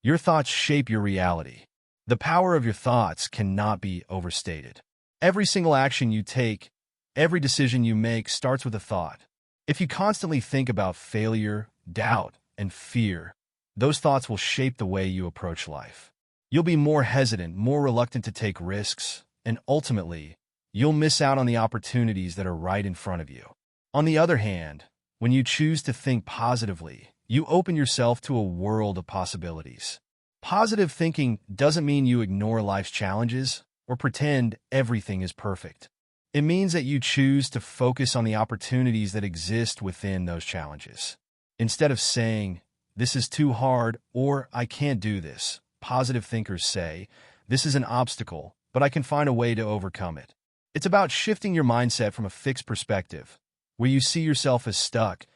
Your thoughts shape your reality. The power of your thoughts cannot be overstated. Every single action you take, every decision you make starts with a thought. If you constantly think about failure, doubt, and fear, those thoughts will shape the way you approach life. You'll be more hesitant, more reluctant to take risks, and ultimately, you'll miss out on the opportunities that are right in front of you. On the other hand, when you choose to think positively, you open yourself to a world of possibilities. Positive thinking doesn't mean you ignore life's challenges or pretend everything is perfect. It means that you choose to focus on the opportunities that exist within those challenges. Instead of saying, "This is too hard," or "I can't do this," positive thinkers say, "This is an obstacle, but I can find a way to overcome it." It's about shifting your mindset from a fixed perspective, where you see yourself as stuck,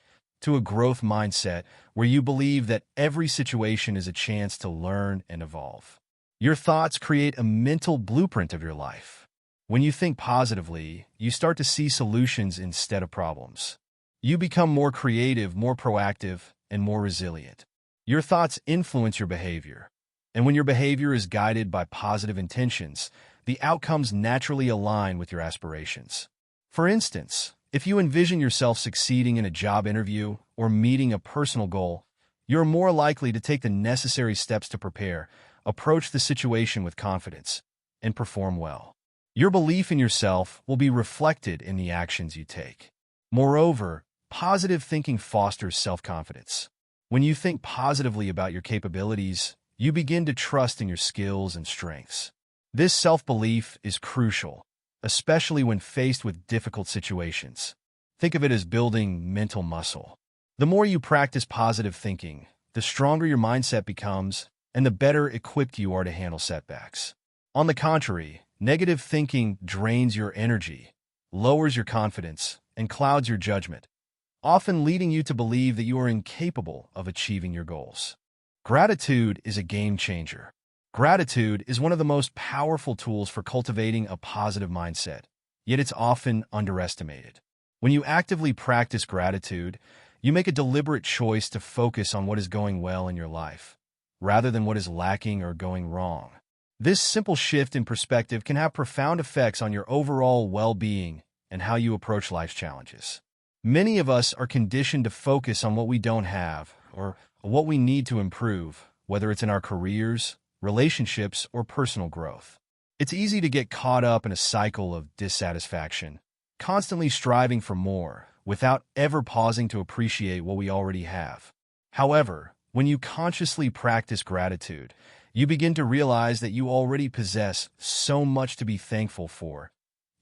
to a growth mindset where you believe that every situation is a chance to learn and evolve. Your thoughts create a mental blueprint of your life. When you think positively, you start to see solutions instead of problems. You become more creative, more proactive, and more resilient. Your thoughts influence your behavior. And when your behavior is guided by positive intentions, the outcomes naturally align with your aspirations. For instance, if you envision yourself succeeding in a job interview or meeting a personal goal, you're more likely to take the necessary steps to prepare, approach the situation with confidence, and perform well. Your belief in yourself will be reflected in the actions you take. Moreover, positive thinking fosters self-confidence. When you think positively about your capabilities, you begin to trust in your skills and strengths. This self-belief is crucial, especially when faced with difficult situations. Think of it as building mental muscle. The more you practice positive thinking, the stronger your mindset becomes and the better equipped you are to handle setbacks. On the contrary, negative thinking drains your energy, lowers your confidence, and clouds your judgment, often leading you to believe that you are incapable of achieving your goals. Gratitude is a game changer. Gratitude is one of the most powerful tools for cultivating a positive mindset, yet it's often underestimated. When you actively practice gratitude, you make a deliberate choice to focus on what is going well in your life, rather than what is lacking or going wrong. This simple shift in perspective can have profound effects on your overall well-being and how you approach life's challenges. Many of us are conditioned to focus on what we don't have or what we need to improve, whether it's in our careers, relationships, or personal growth. It's easy to get caught up in a cycle of dissatisfaction, constantly striving for more, without ever pausing to appreciate what we already have. However, when you consciously practice gratitude, you begin to realize that you already possess so much to be thankful for,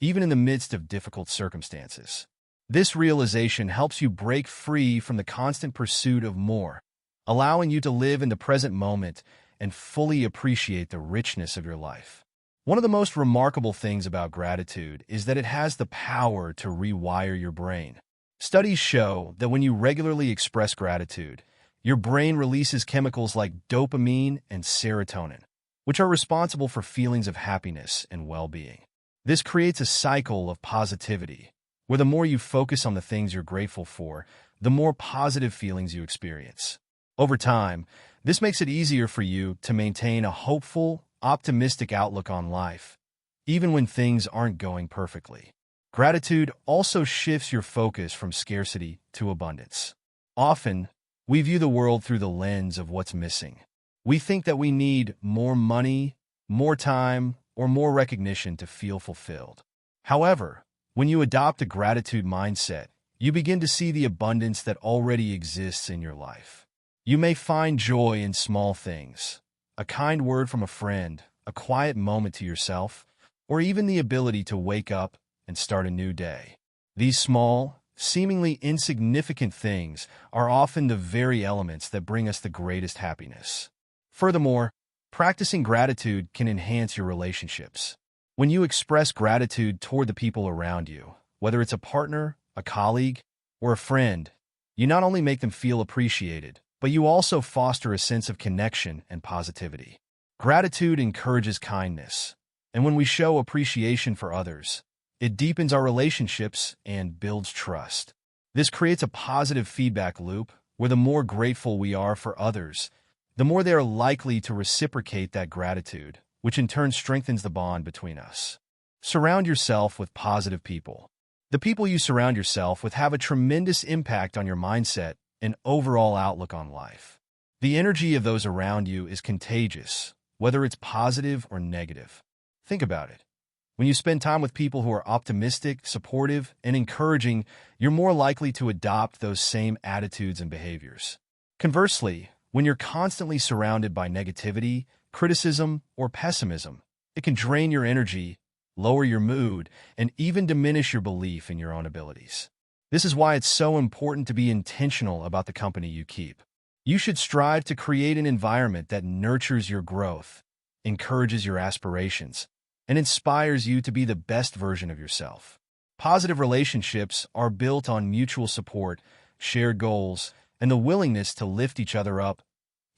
even in the midst of difficult circumstances. This realization helps you break free from the constant pursuit of more, allowing you to live in the present moment and fully appreciate the richness of your life. One of the most remarkable things about gratitude is that it has the power to rewire your brain. Studies show that when you regularly express gratitude, your brain releases chemicals like dopamine and serotonin, which are responsible for feelings of happiness and well-being. This creates a cycle of positivity, where the more you focus on the things you're grateful for, the more positive feelings you experience. Over time, this makes it easier for you to maintain a hopeful, optimistic outlook on life, even when things aren't going perfectly. Gratitude also shifts your focus from scarcity to abundance. Often, we view the world through the lens of what's missing. We think that we need more money, more time, or more recognition to feel fulfilled. However, when you adopt a gratitude mindset, you begin to see the abundance that already exists in your life. You may find joy in small things, a kind word from a friend, a quiet moment to yourself, or even the ability to wake up and start a new day. These small, seemingly insignificant things are often the very elements that bring us the greatest happiness. Furthermore, practicing gratitude can enhance your relationships. When you express gratitude toward the people around you, whether it's a partner, a colleague, or a friend, you not only make them feel appreciated, but you also foster a sense of connection and positivity. Gratitude encourages kindness, and when we show appreciation for others, it deepens our relationships and builds trust. This creates a positive feedback loop where the more grateful we are for others, the more they are likely to reciprocate that gratitude, which in turn strengthens the bond between us. Surround yourself with positive people. The people you surround yourself with have a tremendous impact on your mindset and overall outlook on life. The energy of those around you is contagious, whether it's positive or negative. Think about it. When you spend time with people who are optimistic, supportive, and encouraging, you're more likely to adopt those same attitudes and behaviors. Conversely, when you're constantly surrounded by negativity, criticism, or pessimism, it can drain your energy, lower your mood, and even diminish your belief in your own abilities. This is why it's so important to be intentional about the company you keep. You should strive to create an environment that nurtures your growth, encourages your aspirations, and inspires you to be the best version of yourself. Positive relationships are built on mutual support, shared goals, and the willingness to lift each other up,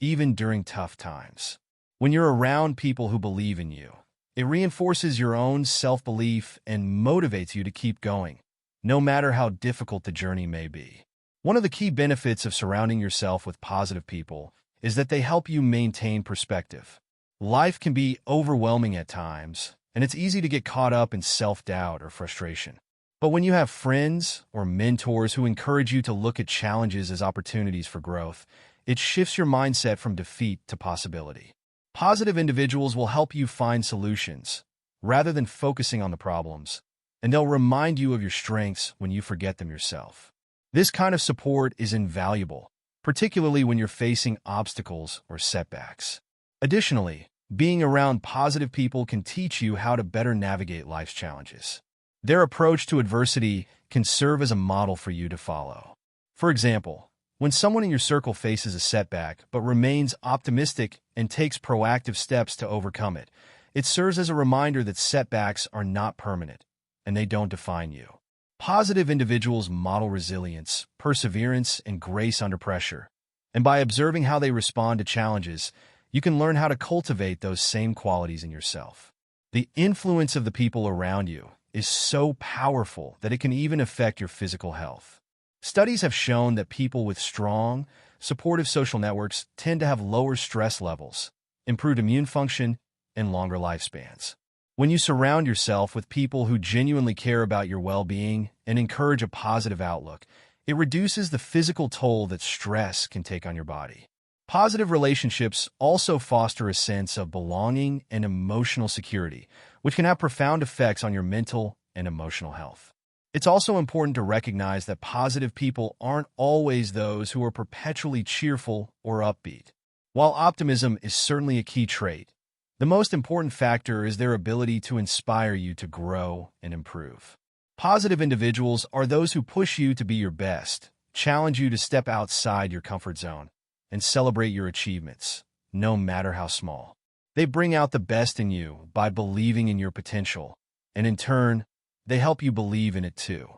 even during tough times. When you're around people who believe in you, it reinforces your own self-belief and motivates you to keep going, no matter how difficult the journey may be. One of the key benefits of surrounding yourself with positive people is that they help you maintain perspective. Life can be overwhelming at times, and it's easy to get caught up in self-doubt or frustration. But when you have friends or mentors who encourage you to look at challenges as opportunities for growth, it shifts your mindset from defeat to possibility. Positive individuals will help you find solutions, rather than focusing on the problems, and they'll remind you of your strengths when you forget them yourself. This kind of support is invaluable, particularly when you're facing obstacles or setbacks. Additionally, being around positive people can teach you how to better navigate life's challenges. Their approach to adversity can serve as a model for you to follow. For example, when someone in your circle faces a setback but remains optimistic and takes proactive steps to overcome it, it serves as a reminder that setbacks are not permanent, and they don't define you. Positive individuals model resilience, perseverance, and grace under pressure, and by observing how they respond to challenges, you can learn how to cultivate those same qualities in yourself. The influence of the people around you is so powerful that it can even affect your physical health. Studies have shown that people with strong, supportive social networks tend to have lower stress levels, improved immune function, and longer lifespans. When you surround yourself with people who genuinely care about your well-being and encourage a positive outlook, it reduces the physical toll that stress can take on your body. Positive relationships also foster a sense of belonging and emotional security, which can have profound effects on your mental and emotional health. It's also important to recognize that positive people aren't always those who are perpetually cheerful or upbeat. While optimism is certainly a key trait, the most important factor is their ability to inspire you to grow and improve. Positive individuals are those who push you to be your best, challenge you to step outside your comfort zone, and celebrate your achievements, no matter how small. They bring out the best in you by believing in your potential, and in turn, they help you believe in it too.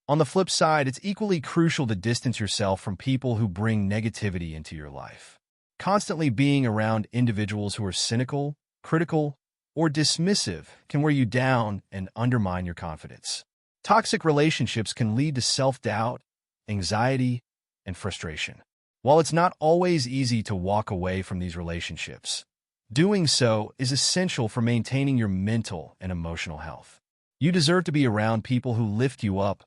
On the flip side, it's equally crucial to distance yourself from people who bring negativity into your life. Constantly being around individuals who are cynical, critical, or dismissive can wear you down and undermine your confidence. Toxic relationships can lead to self-doubt, anxiety, and frustration. While it's not always easy to walk away from these relationships, doing so is essential for maintaining your mental and emotional health. You deserve to be around people who lift you up,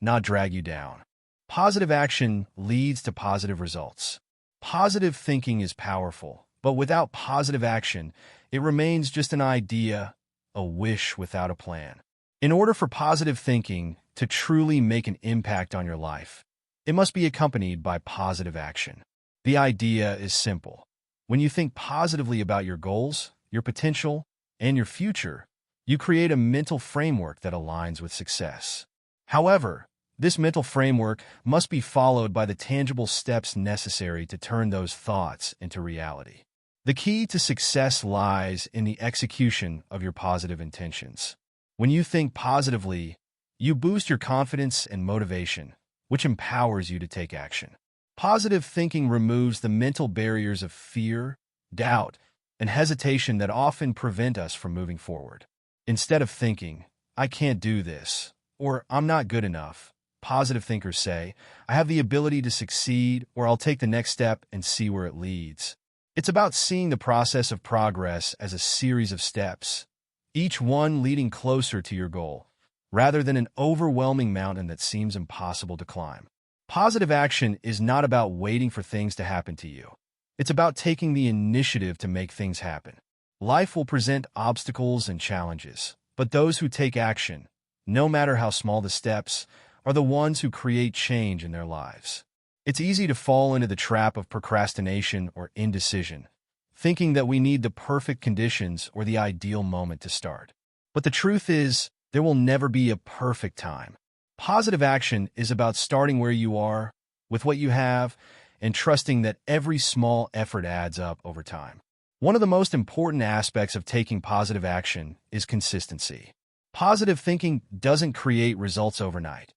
not drag you down. Positive action leads to positive results. Positive thinking is powerful, but without positive action, it remains just an idea, a wish without a plan. In order for positive thinking to truly make an impact on your life, it must be accompanied by positive action. The idea is simple. When you think positively about your goals, your potential, and your future, you create a mental framework that aligns with success. However, this mental framework must be followed by the tangible steps necessary to turn those thoughts into reality. The key to success lies in the execution of your positive intentions. When you think positively, you boost your confidence and motivation, which empowers you to take action. Positive thinking removes the mental barriers of fear, doubt, and hesitation that often prevent us from moving forward. Instead of thinking, "I can't do this," or "I'm not good enough," positive thinkers say, "I have the ability to succeed," or "I'll take the next step and see where it leads." It's about seeing the process of progress as a series of steps, each one leading closer to your goal, rather than an overwhelming mountain that seems impossible to climb. Positive action is not about waiting for things to happen to you. It's about taking the initiative to make things happen. Life will present obstacles and challenges, but those who take action, no matter how small the steps, are the ones who create change in their lives. It's easy to fall into the trap of procrastination or indecision, thinking that we need the perfect conditions or the ideal moment to start. But the truth is, there will never be a perfect time. Positive action is about starting where you are, with what you have, and trusting that every small effort adds up over time. One of the most important aspects of taking positive action is consistency. Positive thinking doesn't create results overnight.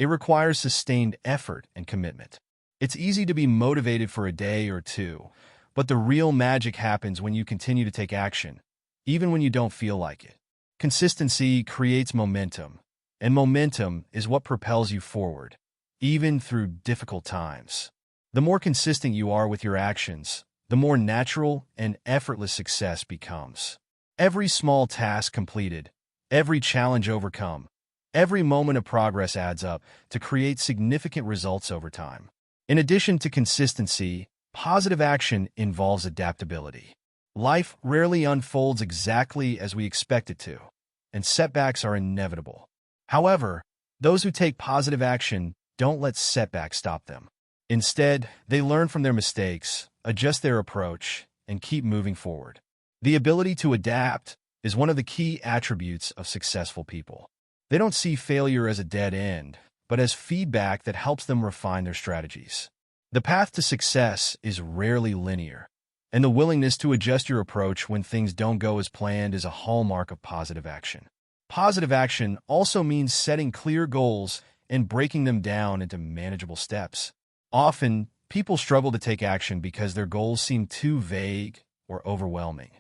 It requires sustained effort and commitment. It's easy to be motivated for a day or two, but the real magic happens when you continue to take action, even when you don't feel like it. Consistency creates momentum, and momentum is what propels you forward, even through difficult times. The more consistent you are with your actions, the more natural and effortless success becomes. Every small task completed, every challenge overcome, every moment of progress adds up to create significant results over time. In addition to consistency, positive action involves adaptability. Life rarely unfolds exactly as we expect it to, and setbacks are inevitable. However, those who take positive action don't let setbacks stop them. Instead, they learn from their mistakes, adjust their approach, and keep moving forward. The ability to adapt is one of the key attributes of successful people. They don't see failure as a dead end, but as feedback that helps them refine their strategies. The path to success is rarely linear, and the willingness to adjust your approach when things don't go as planned is a hallmark of positive action. Positive action also means setting clear goals and breaking them down into manageable steps. Often, people struggle to take action because their goals seem too vague or overwhelming.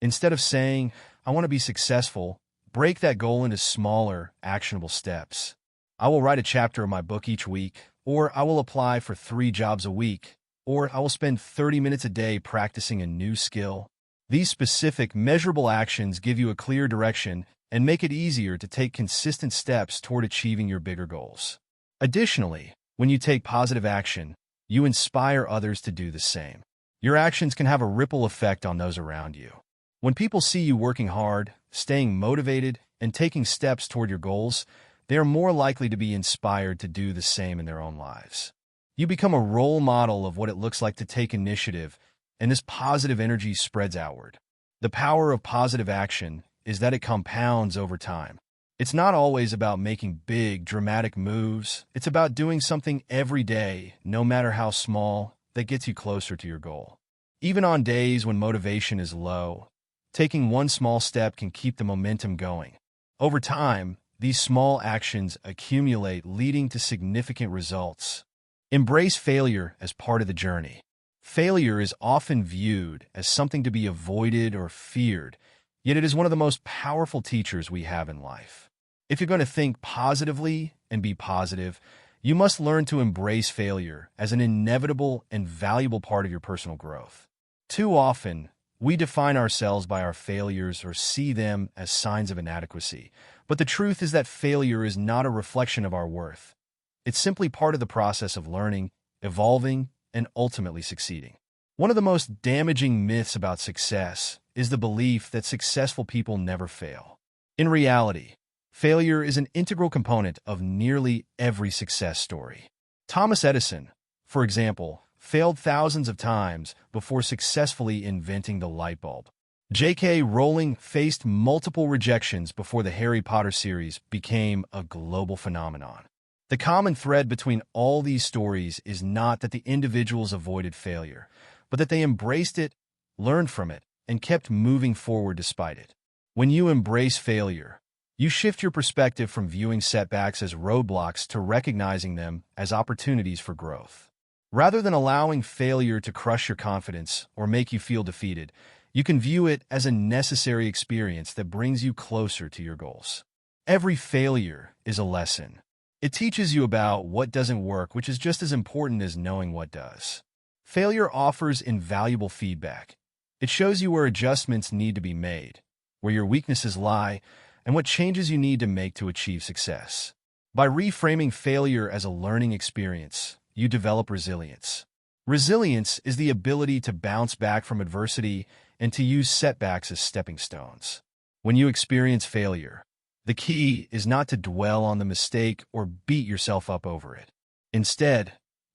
Instead of saying, "I want to be successful," break that goal into smaller, actionable steps. I will write a chapter of my book each week, or I will apply for 3 jobs a week, or I will spend 30 minutes a day practicing a new skill. These specific, measurable actions give you a clear direction and make it easier to take consistent steps toward achieving your bigger goals. Additionally, when you take positive action, you inspire others to do the same. Your actions can have a ripple effect on those around you. When people see you working hard, staying motivated, and taking steps toward your goals, they are more likely to be inspired to do the same in their own lives. You become a role model of what it looks like to take initiative, and this positive energy spreads outward. The power of positive action is that it compounds over time. It's not always about making big, dramatic moves. It's about doing something every day, no matter how small, that gets you closer to your goal. Even on days when motivation is low, taking one small step can keep the momentum going. Over time, these small actions accumulate, leading to significant results. Embrace failure as part of the journey. Failure is often viewed as something to be avoided or feared, yet it is one of the most powerful teachers we have in life. If you're going to think positively and be positive, you must learn to embrace failure as an inevitable and valuable part of your personal growth. Too often, we define ourselves by our failures or see them as signs of inadequacy. But the truth is that failure is not a reflection of our worth. It's simply part of the process of learning, evolving, and ultimately succeeding. One of the most damaging myths about success is the belief that successful people never fail. In reality, failure is an integral component of nearly every success story. Thomas Edison, for example, failed thousands of times before successfully inventing the light bulb. J.K. Rowling faced multiple rejections before the Harry Potter series became a global phenomenon. The common thread between all these stories is not that the individuals avoided failure, but that they embraced it, learned from it, and kept moving forward despite it. When you embrace failure, you shift your perspective from viewing setbacks as roadblocks to recognizing them as opportunities for growth. Rather than allowing failure to crush your confidence or make you feel defeated, you can view it as a necessary experience that brings you closer to your goals. Every failure is a lesson. It teaches you about what doesn't work, which is just as important as knowing what does. Failure offers invaluable feedback. It shows you where adjustments need to be made, where your weaknesses lie, and what changes you need to make to achieve success. By reframing failure as a learning experience, you develop resilience. Resilience is the ability to bounce back from adversity and to use setbacks as stepping stones. When you experience failure, the key is not to dwell on the mistake or beat yourself up over it. Instead,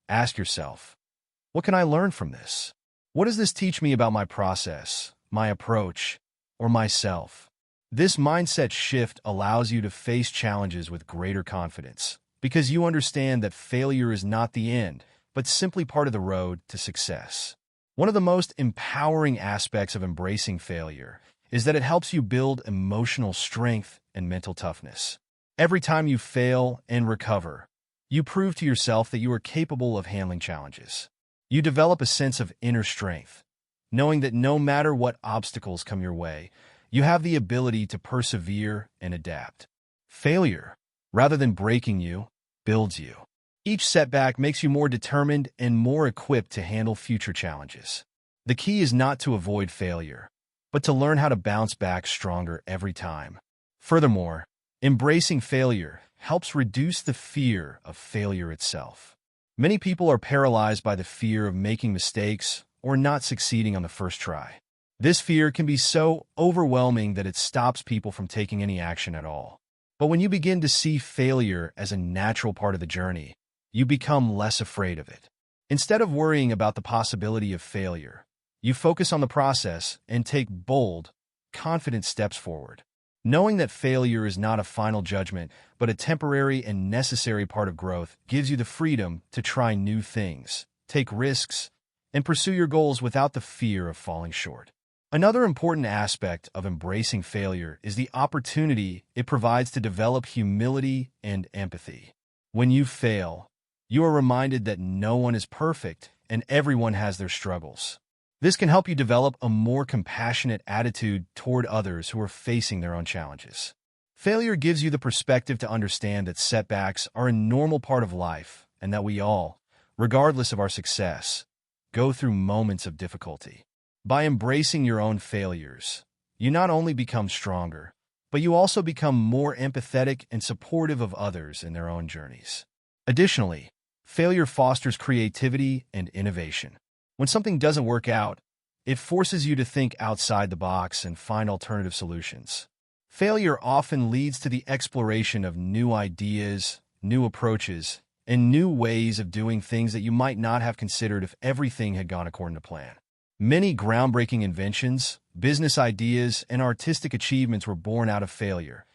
ask yourself, what can I learn from this? What does this teach me about my process, my approach, or myself? This mindset shift allows you to face challenges with greater confidence because you understand that failure is not the end, but simply part of the road to success. One of the most empowering aspects of embracing failure is that it helps you build emotional strength and mental toughness. Every time you fail and recover, you prove to yourself that you are capable of handling challenges. You develop a sense of inner strength, knowing that no matter what obstacles come your way, you have the ability to persevere and adapt. Failure, rather than breaking you, builds you. Each setback makes you more determined and more equipped to handle future challenges. The key is not to avoid failure, but to learn how to bounce back stronger every time. Furthermore, embracing failure helps reduce the fear of failure itself. Many people are paralyzed by the fear of making mistakes or not succeeding on the first try. This fear can be so overwhelming that it stops people from taking any action at all. But when you begin to see failure as a natural part of the journey, you become less afraid of it. Instead of worrying about the possibility of failure, you focus on the process and take bold, confident steps forward. Knowing that failure is not a final judgment, but a temporary and necessary part of growth gives you the freedom to try new things, take risks, and pursue your goals without the fear of falling short. Another important aspect of embracing failure is the opportunity it provides to develop humility and empathy. When you fail, you are reminded that no one is perfect and everyone has their struggles. This can help you develop a more compassionate attitude toward others who are facing their own challenges. Failure gives you the perspective to understand that setbacks are a normal part of life and that we all, regardless of our success, go through moments of difficulty. By embracing your own failures, you not only become stronger, but you also become more empathetic and supportive of others in their own journeys. Additionally, failure fosters creativity and innovation. When something doesn't work out, it forces you to think outside the box and find alternative solutions. Failure often leads to the exploration of new ideas, new approaches, and new ways of doing things that you might not have considered if everything had gone according to plan. Many groundbreaking inventions, business ideas, and artistic achievements were born out of failure,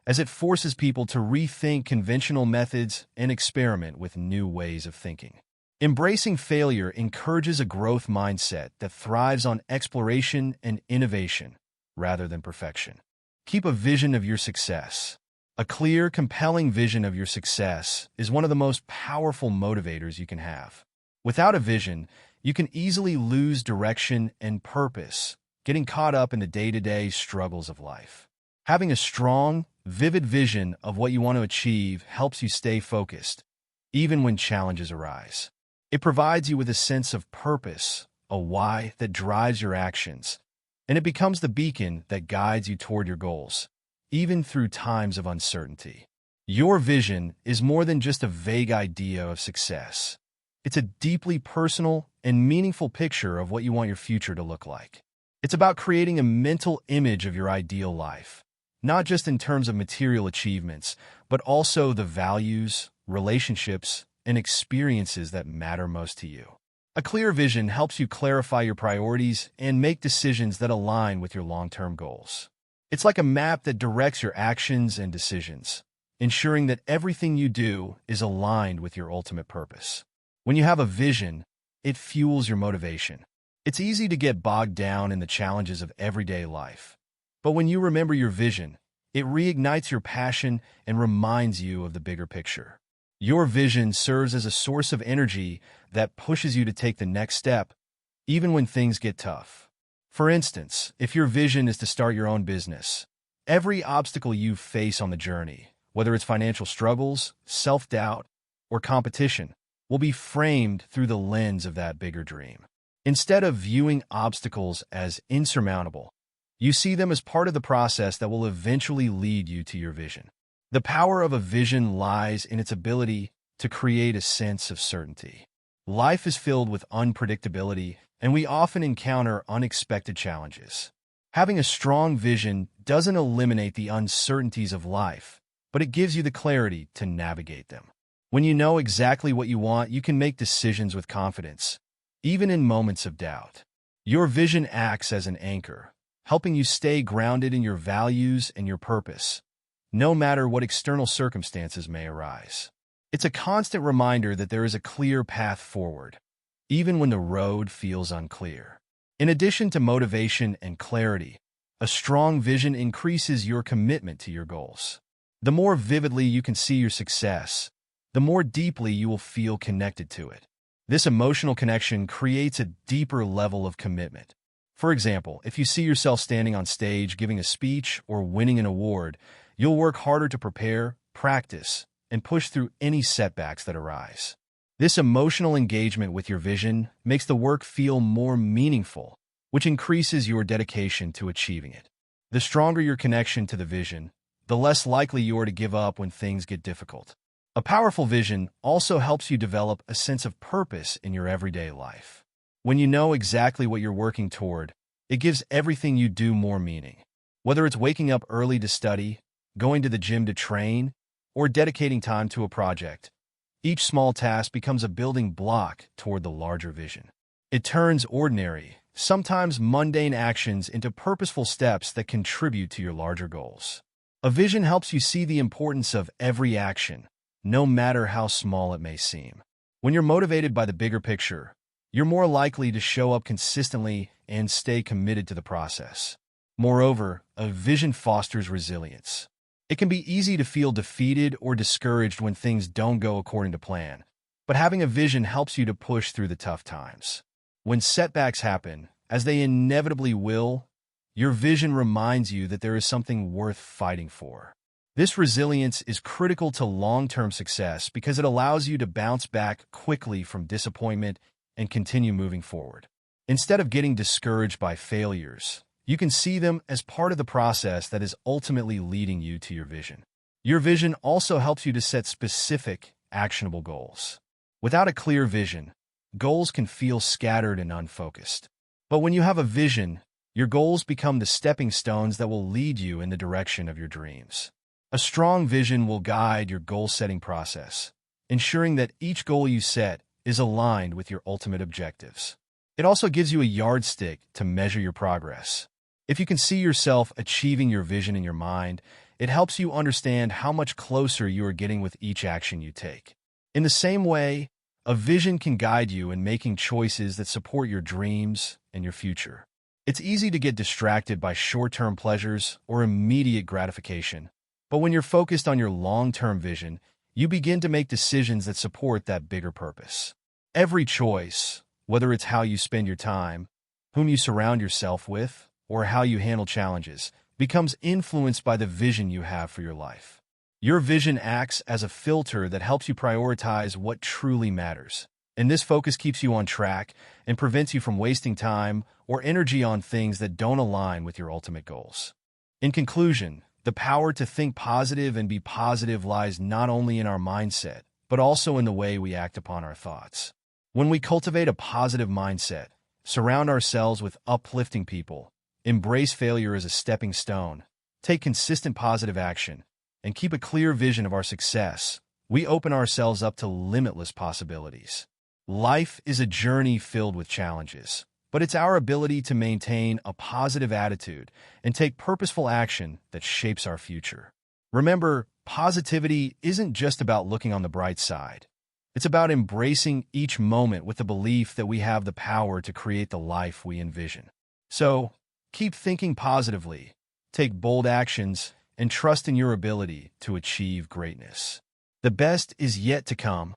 as it forces people to rethink conventional methods and experiment with new ways of thinking. Embracing failure encourages a growth mindset that thrives on exploration and innovation rather than perfection. Keep a vision of your success. A clear, compelling vision of your success is one of the most powerful motivators you can have. Without a vision, you can easily lose direction and purpose, getting caught up in the day-to-day struggles of life. Having a strong, vivid vision of what you want to achieve helps you stay focused, even when challenges arise. It provides you with a sense of purpose, a why that drives your actions, and it becomes the beacon that guides you toward your goals, even through times of uncertainty. Your vision is more than just a vague idea of success. It's a deeply personal and meaningful picture of what you want your future to look like. It's about creating a mental image of your ideal life, not just in terms of material achievements, but also the values, relationships, and experiences that matter most to you. A clear vision helps you clarify your priorities and make decisions that align with your long-term goals. It's like a map that directs your actions and decisions, ensuring that everything you do is aligned with your ultimate purpose. When you have a vision, it fuels your motivation. It's easy to get bogged down in the challenges of everyday life. But when you remember your vision, it reignites your passion and reminds you of the bigger picture. Your vision serves as a source of energy that pushes you to take the next step, even when things get tough. For instance, if your vision is to start your own business, every obstacle you face on the journey, whether it's financial struggles, self-doubt, or competition, will be framed through the lens of that bigger dream. Instead of viewing obstacles as insurmountable, you see them as part of the process that will eventually lead you to your vision. The power of a vision lies in its ability to create a sense of certainty. Life is filled with unpredictability, and we often encounter unexpected challenges. Having a strong vision doesn't eliminate the uncertainties of life, but it gives you the clarity to navigate them. When you know exactly what you want, you can make decisions with confidence, even in moments of doubt. Your vision acts as an anchor, helping you stay grounded in your values and your purpose, no matter what external circumstances may arise. It's a constant reminder that there is a clear path forward, even when the road feels unclear. In addition to motivation and clarity, a strong vision increases your commitment to your goals. The more vividly you can see your success, the more deeply you will feel connected to it. This emotional connection creates a deeper level of commitment. For example, if you see yourself standing on stage giving a speech or winning an award, you'll work harder to prepare, practice, and push through any setbacks that arise. This emotional engagement with your vision makes the work feel more meaningful, which increases your dedication to achieving it. The stronger your connection to the vision, the less likely you are to give up when things get difficult. A powerful vision also helps you develop a sense of purpose in your everyday life. When you know exactly what you're working toward, it gives everything you do more meaning. Whether it's waking up early to study, going to the gym to train, or dedicating time to a project, each small task becomes a building block toward the larger vision. It turns ordinary, sometimes mundane actions into purposeful steps that contribute to your larger goals. A vision helps you see the importance of every action, no matter how small it may seem. When you're motivated by the bigger picture, you're more likely to show up consistently and stay committed to the process. Moreover, a vision fosters resilience. It can be easy to feel defeated or discouraged when things don't go according to plan, but having a vision helps you to push through the tough times. When setbacks happen, as they inevitably will, your vision reminds you that there is something worth fighting for. This resilience is critical to long-term success because it allows you to bounce back quickly from disappointment and continue moving forward. Instead of getting discouraged by failures, you can see them as part of the process that is ultimately leading you to your vision. Your vision also helps you to set specific, actionable goals. Without a clear vision, goals can feel scattered and unfocused. But when you have a vision, your goals become the stepping stones that will lead you in the direction of your dreams. A strong vision will guide your goal-setting process, ensuring that each goal you set is aligned with your ultimate objectives. It also gives you a yardstick to measure your progress. If you can see yourself achieving your vision in your mind, it helps you understand how much closer you are getting with each action you take. In the same way, a vision can guide you in making choices that support your dreams and your future. It's easy to get distracted by short-term pleasures or immediate gratification, but when you're focused on your long-term vision, you begin to make decisions that support that bigger purpose. Every choice, whether it's how you spend your time, whom you surround yourself with, or how you handle challenges, becomes influenced by the vision you have for your life. Your vision acts as a filter that helps you prioritize what truly matters, and this focus keeps you on track and prevents you from wasting time or energy on things that don't align with your ultimate goals. In conclusion, the power to think positive and be positive lies not only in our mindset, but also in the way we act upon our thoughts. When we cultivate a positive mindset, surround ourselves with uplifting people, embrace failure as a stepping stone, take consistent positive action, and keep a clear vision of our success, we open ourselves up to limitless possibilities. Life is a journey filled with challenges, but it's our ability to maintain a positive attitude and take purposeful action that shapes our future. Remember, positivity isn't just about looking on the bright side. It's about embracing each moment with the belief that we have the power to create the life we envision. So, keep thinking positively, take bold actions, and trust in your ability to achieve greatness. The best is yet to come.